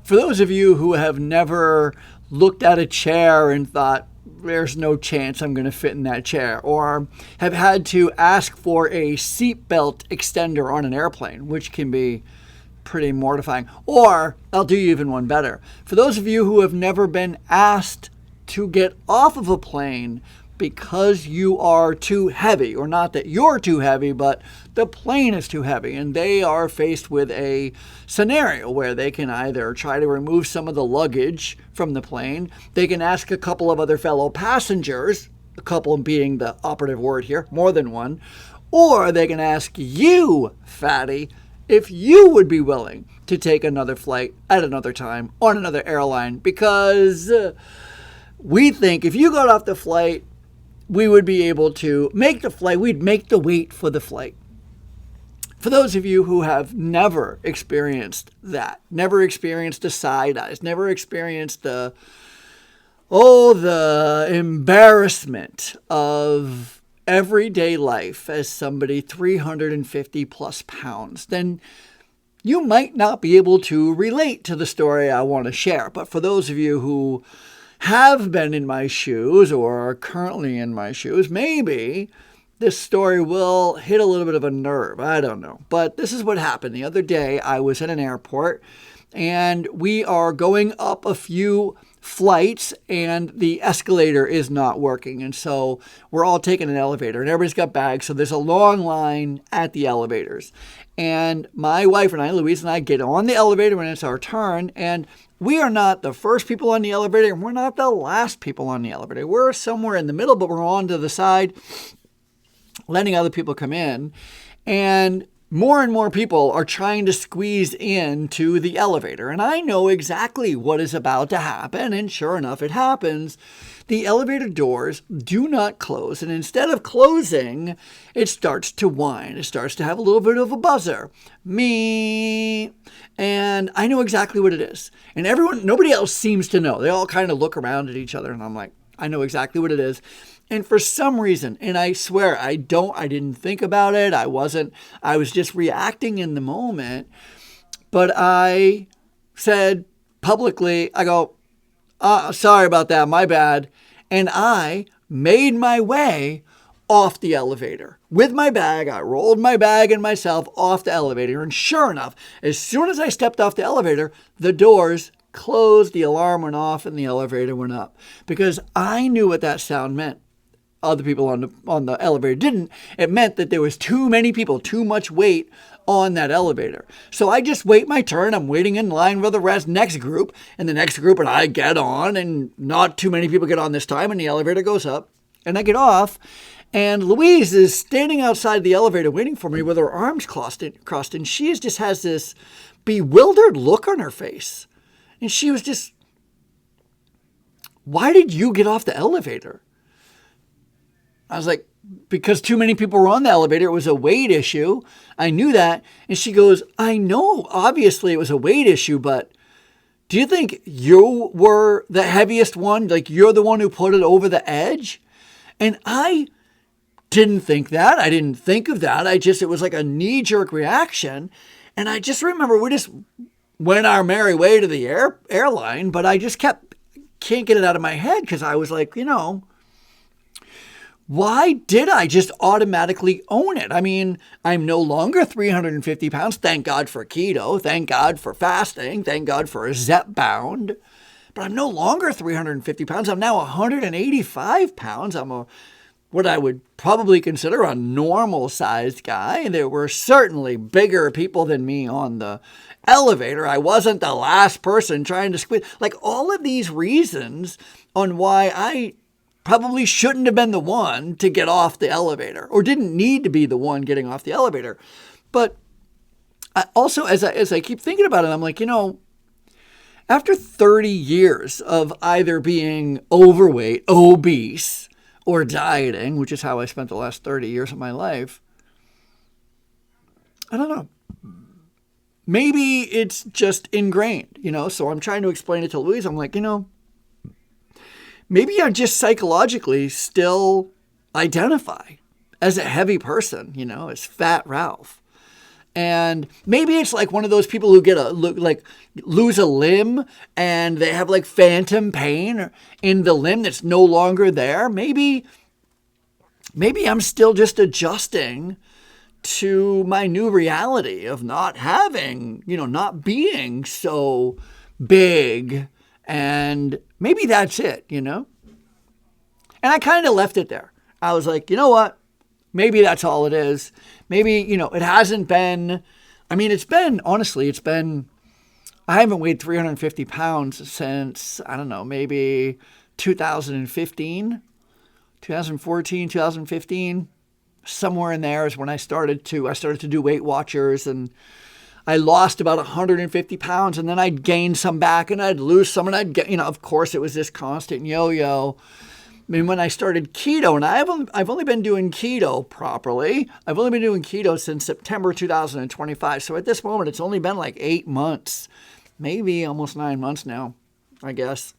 For those of you who have never looked at a chair and thought, there's no chance I'm going to fit in that chair, or have had to ask for a seatbelt extender on an airplane, which can be pretty mortifying. Or I'll do you even one better. For those of you who have never been asked to get off of a plane because you are too heavy, or not that you're too heavy, but the plane is too heavy, and they are faced with a scenario where they can either try to remove some of the luggage from the plane, they can ask a couple of other fellow passengers, a couple being the operative word here, more than one, or they can ask you, fatty, if you would be willing to take another flight at another time on another airline, because we think if you got off the flight, we would be able to make the flight. We'd make the wait for the flight. For those of you who have never experienced that, never experienced the side eyes, never experienced the embarrassment of everyday life as somebody 350 plus pounds, then you might not be able to relate to the story I want to share. But for those of you who have been in my shoes or are currently in my shoes, maybe this story will hit a little bit of a nerve. I don't know. But this is what happened. The other day, I was at an airport, and we are going up a few flights, and the escalator is not working. And so we're all taking an elevator, and everybody's got bags. So there's a long line at the elevators. And my wife and I, Louise and I, get on the elevator when it's our turn, and we are not the first people on the elevator, and we're not the last people on the elevator. We're somewhere in the middle, but we're on to the side, letting other people come in. And more people are trying to squeeze into the elevator. And I know exactly what is about to happen. And sure enough, it happens. The elevator doors do not close. And instead of closing, it starts to whine. It starts to have a little bit of a buzzer. Me. And I know exactly what it is. And nobody else seems to know. They all kind of look around at each other. And I'm like, I know exactly what it is. And for some reason, and I swear I didn't think about it. I was just reacting in the moment. But I said publicly, I go, sorry about that, my bad. And I made my way off the elevator. With my bag, I rolled my bag and myself off the elevator. And sure enough, as soon as I stepped off the elevator, the doors closed, the alarm went off, and the elevator went up. Because I knew what that sound meant. Other people on the elevator didn't. It meant that there was too many people, too much weight on that elevator. So I just wait my turn. I'm waiting in line for the next group, and the next group, and I get on, and not too many people get on this time, and the elevator goes up, and I get off, and Louise is standing outside the elevator waiting for me with her arms crossed, and she just has this bewildered look on her face. And she was just, why did you get off the elevator? I was like, because too many people were on the elevator. It was a weight issue. I knew that. And she goes, I know, obviously it was a weight issue, but do you think you were the heaviest one? Like you're the one who put it over the edge? And I didn't think that. I didn't think of that. It was like a knee-jerk reaction. And I just remember we just went our merry way to the airline, but I just can't get it out of my head because I was like, why did I just automatically own it? I mean, I'm no longer 350 pounds. Thank God for keto. Thank God for fasting. Thank God for a Zepbound. But I'm no longer 350 pounds. I'm now 185 pounds. I'm what I would probably consider a normal-sized guy. There were certainly bigger people than me on the elevator. I wasn't the last person trying to squeeze. Like all of these reasons on why I probably shouldn't have been the one to get off the elevator or didn't need to be the one getting off the elevator. But I also, as I keep thinking about it, I'm like, after 30 years of either being overweight, obese, or dieting, which is how I spent the last 30 years of my life, I don't know. Maybe it's just ingrained, so I'm trying to explain it to Louise. I'm like, maybe I just psychologically still identify as a heavy person, as Fat Ralph. And maybe it's like one of those people who lose a limb and they have like phantom pain in the limb that's no longer there. Maybe I'm still just adjusting to my new reality of not having, not being so big. And maybe that's it, And I kind of left it there. I was like, you know what? Maybe that's all it is. Maybe, it hasn't been, I haven't weighed 350 pounds since, I don't know, maybe 2014, 2015, somewhere in there is when I started to do Weight Watchers, and I lost about 150 pounds, and then I'd gain some back and I'd lose some, and I'd get, of course it was this constant yo-yo. I mean, when I started keto, and I've only been doing keto properly. I've only been doing keto since September 2025. So at this moment, it's only been like 8 months, maybe almost 9 months now, I guess.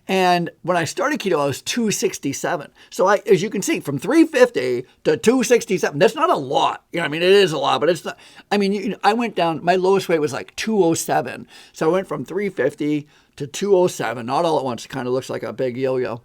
And when I started keto, I was 267. So as you can see, from 350 to 267, that's not a lot. It is a lot, but it's not. I went down, my lowest weight was like 207. So I went from 350 to 207, not all at once. It kind of looks like a big yo-yo.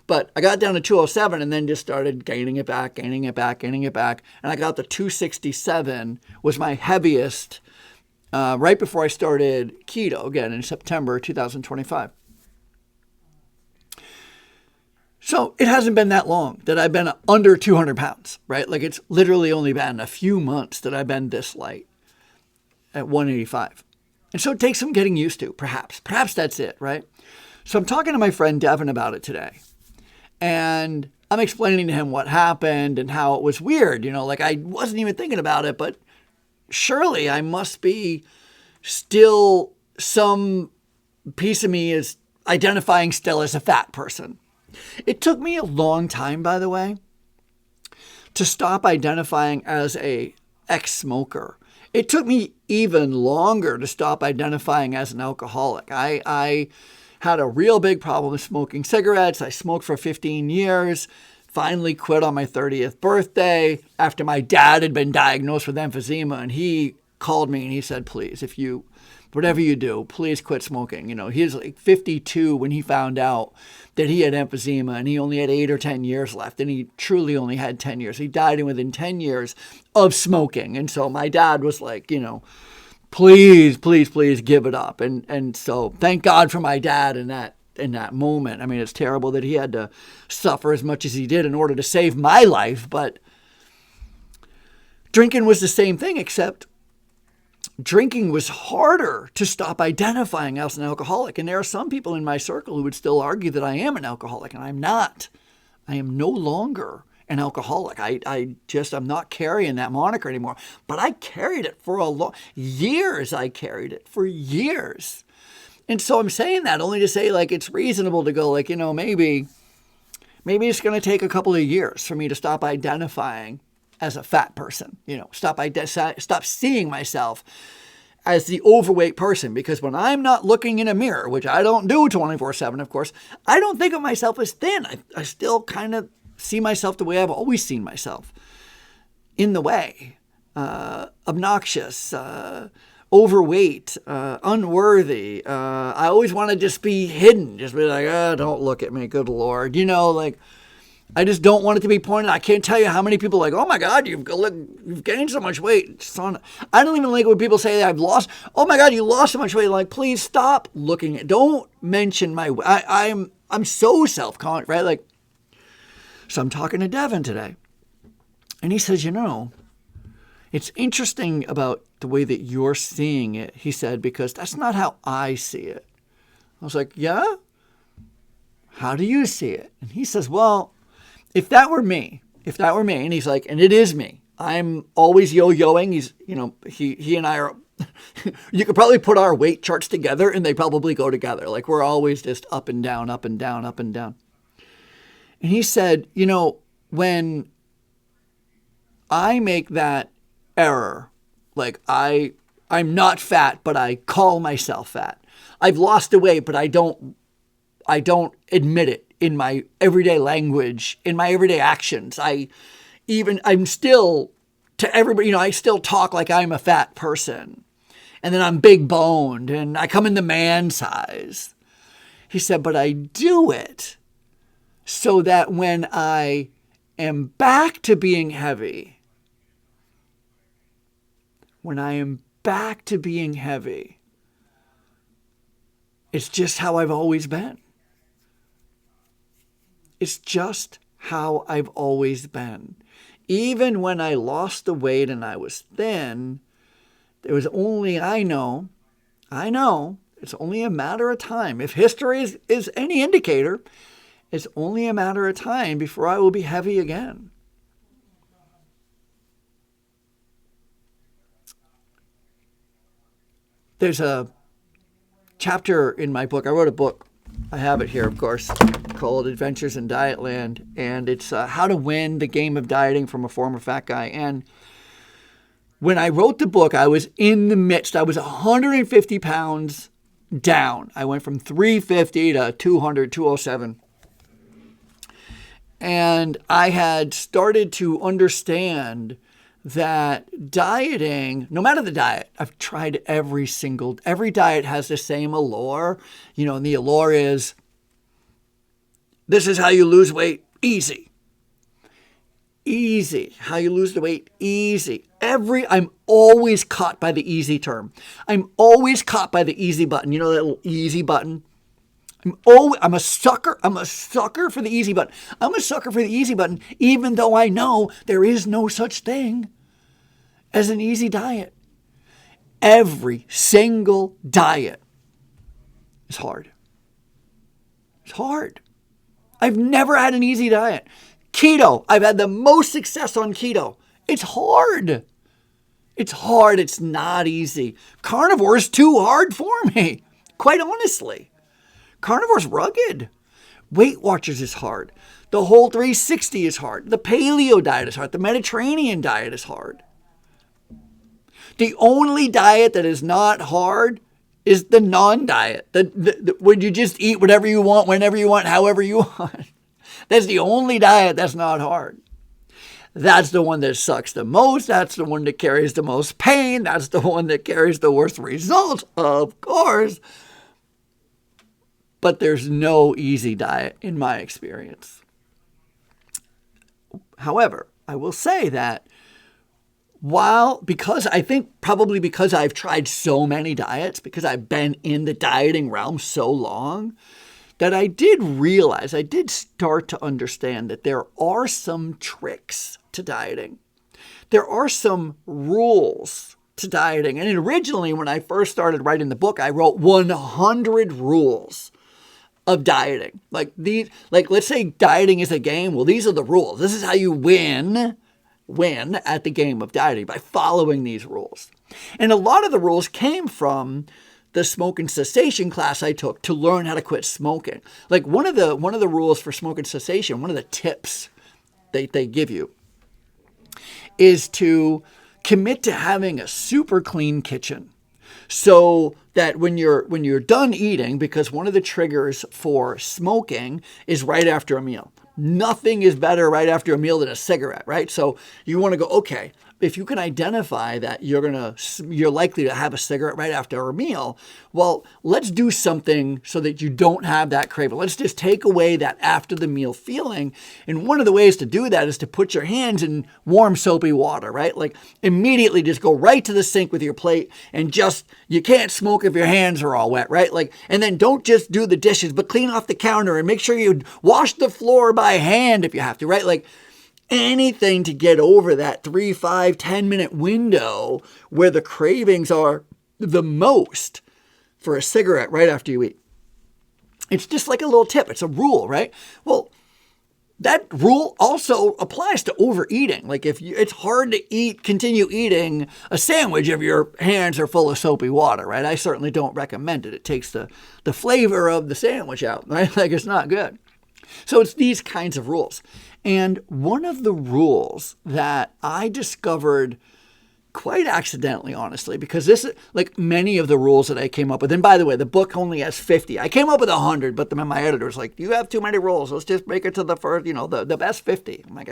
But I got down to 207 and then just started gaining it back. And I got to 267 was my heaviest right before I started keto again in September 2025. So it hasn't been that long that I've been under 200 pounds, right? Like it's literally only been a few months that I've been this light at 185. And so it takes some getting used to, perhaps. Perhaps that's it, right? So I'm talking to my friend Devin about it today. And I'm explaining to him what happened and how it was weird. Like I wasn't even thinking about it, but surely I must be still, some piece of me is identifying still as a fat person. It took me a long time, by the way, to stop identifying as a ex-smoker. It took me even longer to stop identifying as an alcoholic. I had a real big problem with smoking cigarettes. I smoked for 15 years, finally quit on my 30th birthday after my dad had been diagnosed with emphysema. And he called me and he said, please, whatever you do, please quit smoking. He was like 52 when he found out that he had emphysema and he only had 8 or 10 years left. And he truly only had 10 years. He died within 10 years of smoking. And so my dad was like, please, please, please give it up. And so thank God for my dad in that moment. It's terrible that he had to suffer as much as he did in order to save my life. But drinking was the same thing, except drinking was harder to stop identifying as an alcoholic. And there are some people in my circle who would still argue that I am an alcoholic, and I'm not. I am no longer an alcoholic. I'm not carrying that moniker anymore. But I carried it for years. I carried it for years. And so I'm saying that only to say, like, it's reasonable to go, like, maybe it's going to take a couple of years for me to stop identifying as a fat person, stop seeing myself as the overweight person. Because when I'm not looking in a mirror, which I don't do 24/7, of course, I don't think of myself as thin. I still kind of see myself the way I've always seen myself, in the way, obnoxious, overweight, unworthy. I always want to just be hidden, just be like, don't look at me, good Lord. I just don't want it to be pointed. I can't tell you how many people are like, oh my God, you've gained so much weight. I don't even like when people say that I've lost. Oh my God, you lost so much weight. Like, please stop looking at. Don't mention my. I'm so self-conscious, right? Like, so I'm talking to Devin today, and he says, it's interesting about the way that you're seeing it. He said, because that's not how I see it. I was like, yeah. How do you see it? And he says, well, if that were me, and he's like, and it is me, I'm always yo-yoing. He's, he and I are, you could probably put our weight charts together and they probably go together. Like, we're always just up and down, up and down, up and down. And he said, when I make that error, like I'm not fat, but I call myself fat. I've lost the weight, but I don't admit it in my everyday language, in my everyday actions. I'm still to everybody, I still talk like I'm a fat person. And then I'm big boned and I come in the man size. He said, but I do it so that when I am back to being heavy, it's just how I've always been. It's just how I've always been. Even when I lost the weight and I was thin, it was only, I know, it's only a matter of time. If history is any indicator, it's only a matter of time before I will be heavy again. There's a chapter in my book. I wrote a book. I have it here, of course, called Adventures in Dietland. And it's how to win the game of dieting from a former fat guy. And when I wrote the book, I was in the midst. I was 150 pounds down. I went from 350 to 200, 207. And I had started to understand that dieting, no matter the diet, I've tried every diet has the same allure, and the allure is, this is how you lose weight, easy. Easy. How you lose the weight, easy. I'm always caught by the easy term. I'm always caught by the easy button. You know that little easy button? I'm a sucker. I'm a sucker for the easy button. I'm a sucker for the easy button, even though I know there is no such thing as an easy diet. Every single diet is hard. It's hard. I've never had an easy diet. Keto, I've had the most success on keto. It's hard. It's hard. It's not easy. Carnivore is too hard for me, quite honestly. Carnivore's rugged. Weight Watchers is hard. The Whole 360 is hard. The Paleo diet is hard. The Mediterranean diet is hard. The only diet that is not hard is the non-diet. When you just eat whatever you want, whenever you want, however you want. That's the only diet that's not hard. That's the one that sucks the most. That's the one that carries the most pain. That's the one that carries the worst results, of course. But there's no easy diet in my experience. However, I will say that because I've tried so many diets, because I've been in the dieting realm so long, that I did start to understand that there are some tricks to dieting. There are some rules to dieting. And originally, when I first started writing the book, I wrote 100 rules of dieting. Let's say dieting is a game. Well, these are the rules. This is how you win at the game of dieting, by following these rules. And a lot of the rules came from the smoking cessation class I took to learn how to quit smoking. Like one of the rules for smoking cessation, one of the tips they give you is to commit to having a super clean kitchen. So that when you're done eating, because one of the triggers for smoking is right after a meal. Nothing is better right after a meal than a cigarette, right? So you want to go, okay, if you can identify that you're likely to have a cigarette right after a meal, well, let's do something so that you don't have that craving. Let's just take away that after the meal feeling. And one of the ways to do that is to put your hands in warm soapy water, right? Like immediately just go right to the sink with your plate and you can't smoke if your hands are all wet, right? And then don't just do the dishes, but clean off the counter and make sure you wash the floor by hand if you have to, right? Anything to get over that 3, 5, 10-minute window where the cravings are the most for a cigarette right after you eat. It's just like a little tip. It's a rule, right? Well, that rule also applies to overeating. It's hard to continue eating a sandwich if your hands are full of soapy water, right? I certainly don't recommend it. It takes the flavor of the sandwich out, right? It's not good. So it's these kinds of rules. And one of the rules that I discovered quite accidentally, honestly, because this is like many of the rules that I came up with. And by the way, the book only has 50. I came up with 100, but my editor was like, you have too many rules. Let's just make it to the first, the best 50. I'm like,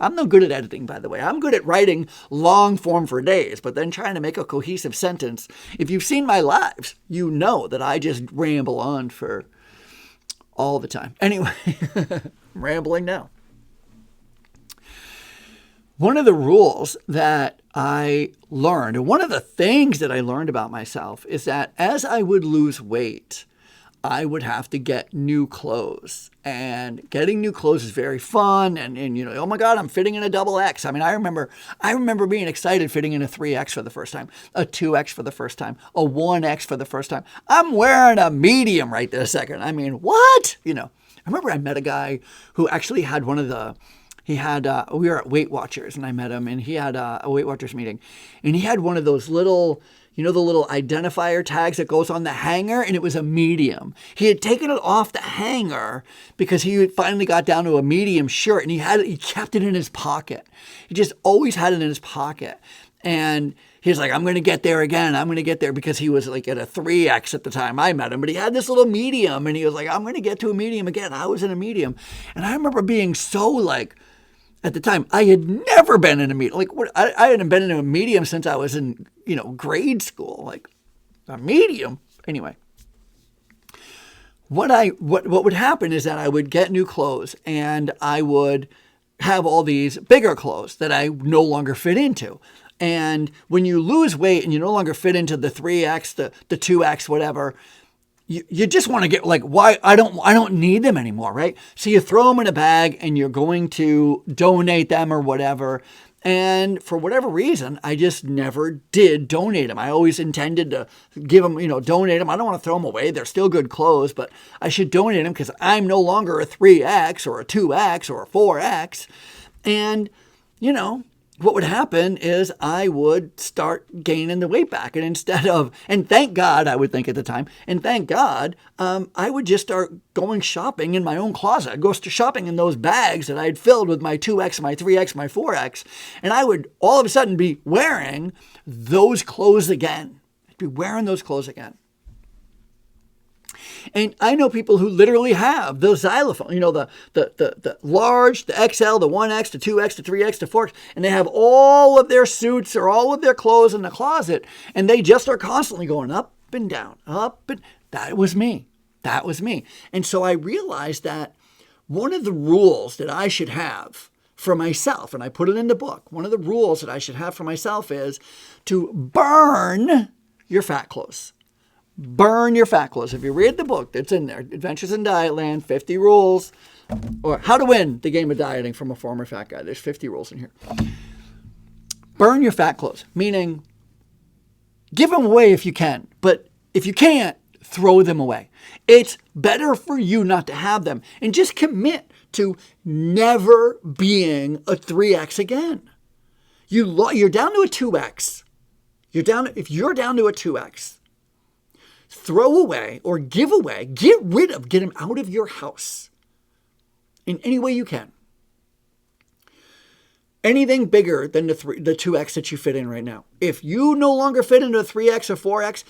I'm no good at editing, by the way. I'm good at writing long form for days, but then trying to make a cohesive sentence. If you've seen my lives, you know that I just ramble on for all the time. Anyway, I'm rambling now. One of the rules that I learned, and one of the things that I learned about myself, is that as I would lose weight, I would have to get new clothes. And getting new clothes is very fun. And oh my God, I'm fitting in a double X. I mean, I remember being excited fitting in a 3X for the first time, a 2X for the first time, a 1X for the first time. I'm wearing a medium right this second. I mean, what? I remember I met a guy who actually had we were at Weight Watchers and I met him, and he had a Weight Watchers meeting, and he had one of those little, the little identifier tags that goes on the hanger, and it was a medium. He had taken it off the hanger because he finally got down to a medium shirt, and he kept it in his pocket. He just always had it in his pocket. And he's like, I'm going to get there again. I'm going to get there, because he was like at a 3X at the time I met him, but he had this little medium, and he was like, I'm going to get to a medium again. I was in a medium. And I remember being so like, at the time, I had never been in a medium. Like, I hadn't been in a medium since I was in, grade school. Like, a medium. Anyway, what would happen is that I would get new clothes, and I would have all these bigger clothes that I no longer fit into. And when you lose weight and you no longer fit into the 3X, the 2X, whatever, you just want to get like, why? I don't need them anymore, right? So you throw them in a bag and you're going to donate them or whatever. And for whatever reason, I just never did donate them. I always intended to give them, donate them. I don't want to throw them away. They're still good clothes, but I should donate them because I'm no longer a 3X or a 2X or a 4X. And, what would happen is I would start gaining the weight back. And and thank God, I would think at the time, and thank God, I would just start going shopping in my own closet. I'd go shopping in those bags that I'd filled with my 2X, my 3X, my 4X. And I would all of a sudden be wearing those clothes again. I'd be wearing those clothes again. And I know people who literally have the xylophone, the large, the XL, the 1X, the 2X, the 3X, the 4X, and they have all of their suits or all of their clothes in the closet, and they just are constantly going up and down, up and that was me. That was me. And so I realized that one of the rules that I should have for myself, and I put it in the book, one of the rules that I should have for myself is to burn your fat clothes. Burn your fat clothes. If you read the book that's in there, Adventures in Dietland, 50 Rules, or How to Win the Game of Dieting from a Former Fat Guy. There's 50 rules in here. Burn your fat clothes, meaning give them away if you can. But if you can't, throw them away. It's better for you not to have them. And just commit to never being a 3X again. You're down to a 2X. If you're down to a 2X, throw away or give away, get them out of your house in any way you can. Anything bigger than the 2X that you fit in right now. If you no longer fit into a 3X or 4X,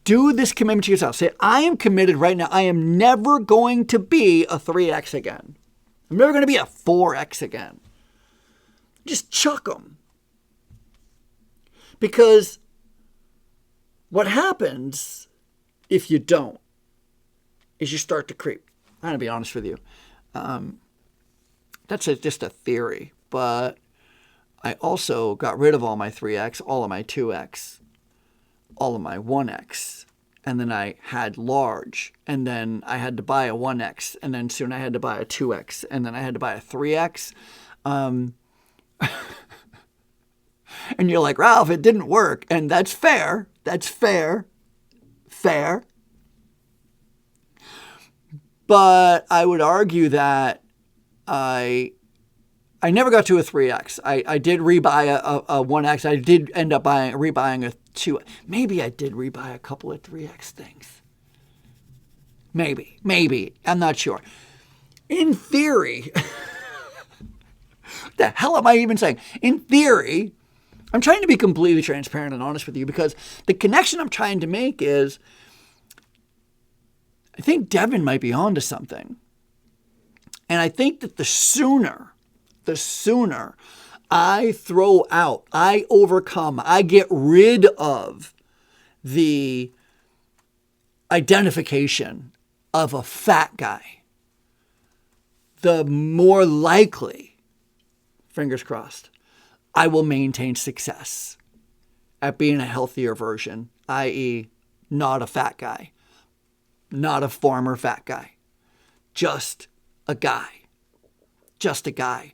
do this commitment to yourself. Say, I am committed right now. I am never going to be a 3X again. I'm never going to be a 4X again. Just chuck them. Because what happens if you don't is you start to creep. I'm going to be honest with you. That's just a theory. But I also got rid of all my 3X, all of my 2X, all of my 1X. And then I had large. And then I had to buy a 1X. And then soon I had to buy a 2X. And then I had to buy a 3X. And you're like, Ralph, it didn't work. And that's fair. That's fair. But I would argue that I never got to a 3X. I did rebuy a 1X. I did end up rebuying a 2. Maybe I did rebuy a couple of 3X things. Maybe. I'm not sure. In theory, what the hell am I even saying? In theory, I'm trying to be completely transparent and honest with you because the connection I'm trying to make is I think Devin might be onto something. And I think that the sooner I throw out, I overcome, I get rid of the identification of a fat guy, the more likely, fingers crossed, I will maintain success at being a healthier version, i.e., not a fat guy, not a former fat guy, just a guy. Just a guy.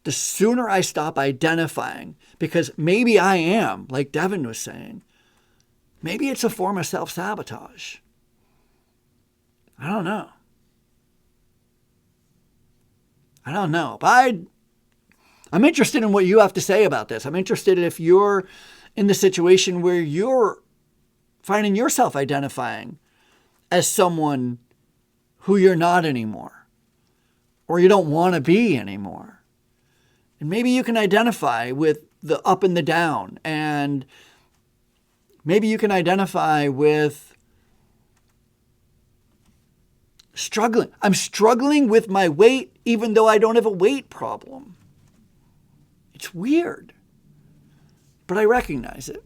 The sooner I stop identifying, because maybe I am, like Devin was saying, maybe it's a form of self-sabotage. I don't know. But I'm interested in what you have to say about this. I'm interested if you're in the situation where you're finding yourself identifying as someone who you're not anymore, or you don't want to be anymore. And maybe you can identify with the up and the down, and maybe you can identify with struggling. I'm struggling with my weight even though I don't have a weight problem. It's weird, but I recognize it.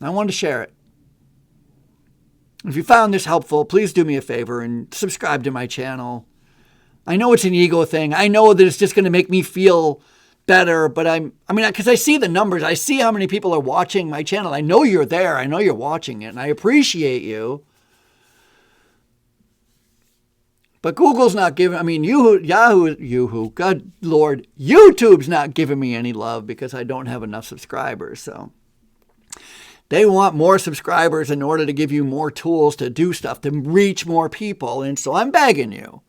I wanted to share it. If you found this helpful, please do me a favor and subscribe to my channel. I know it's an ego thing. I know that it's just going to make me feel better, but because I see the numbers. I see how many people are watching my channel. I know you're there. I know you're watching it, and I appreciate you. But Google's not giving, God Lord, YouTube's not giving me any love because I don't have enough subscribers. So they want more subscribers in order to give you more tools to do stuff, to reach more people. And so I'm begging you,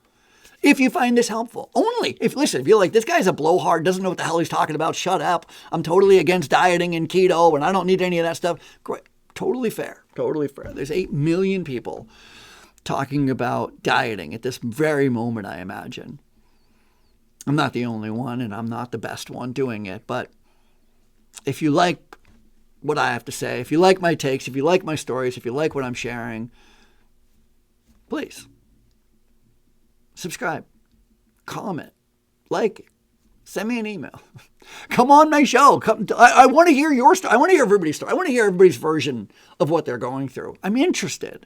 if you find this helpful, if you're like, this guy's a blowhard, doesn't know what the hell he's talking about, shut up. I'm totally against dieting and keto and I don't need any of that stuff. Great. Totally fair. Totally fair. There's 8 million people talking about dieting at this very moment, I imagine. I'm not the only one, and I'm not the best one doing it, but if you like what I have to say, if you like my takes, if you like my stories, if you like what I'm sharing, please subscribe, comment, like it, send me an email. Come on my show. I want to hear your story. I want to hear everybody's story. I want to hear everybody's version of what they're going through. I'm interested.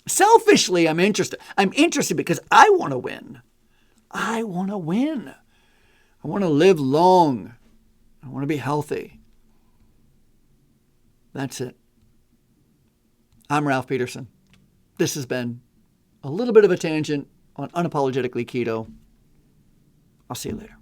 Selfishly, I'm interested. I'm interested because I want to win. I want to win. I want to live long. I want to be healthy. That's it. I'm Ralph Peterson. This has been a little bit of a tangent on Unapologetically Keto. I'll see you later.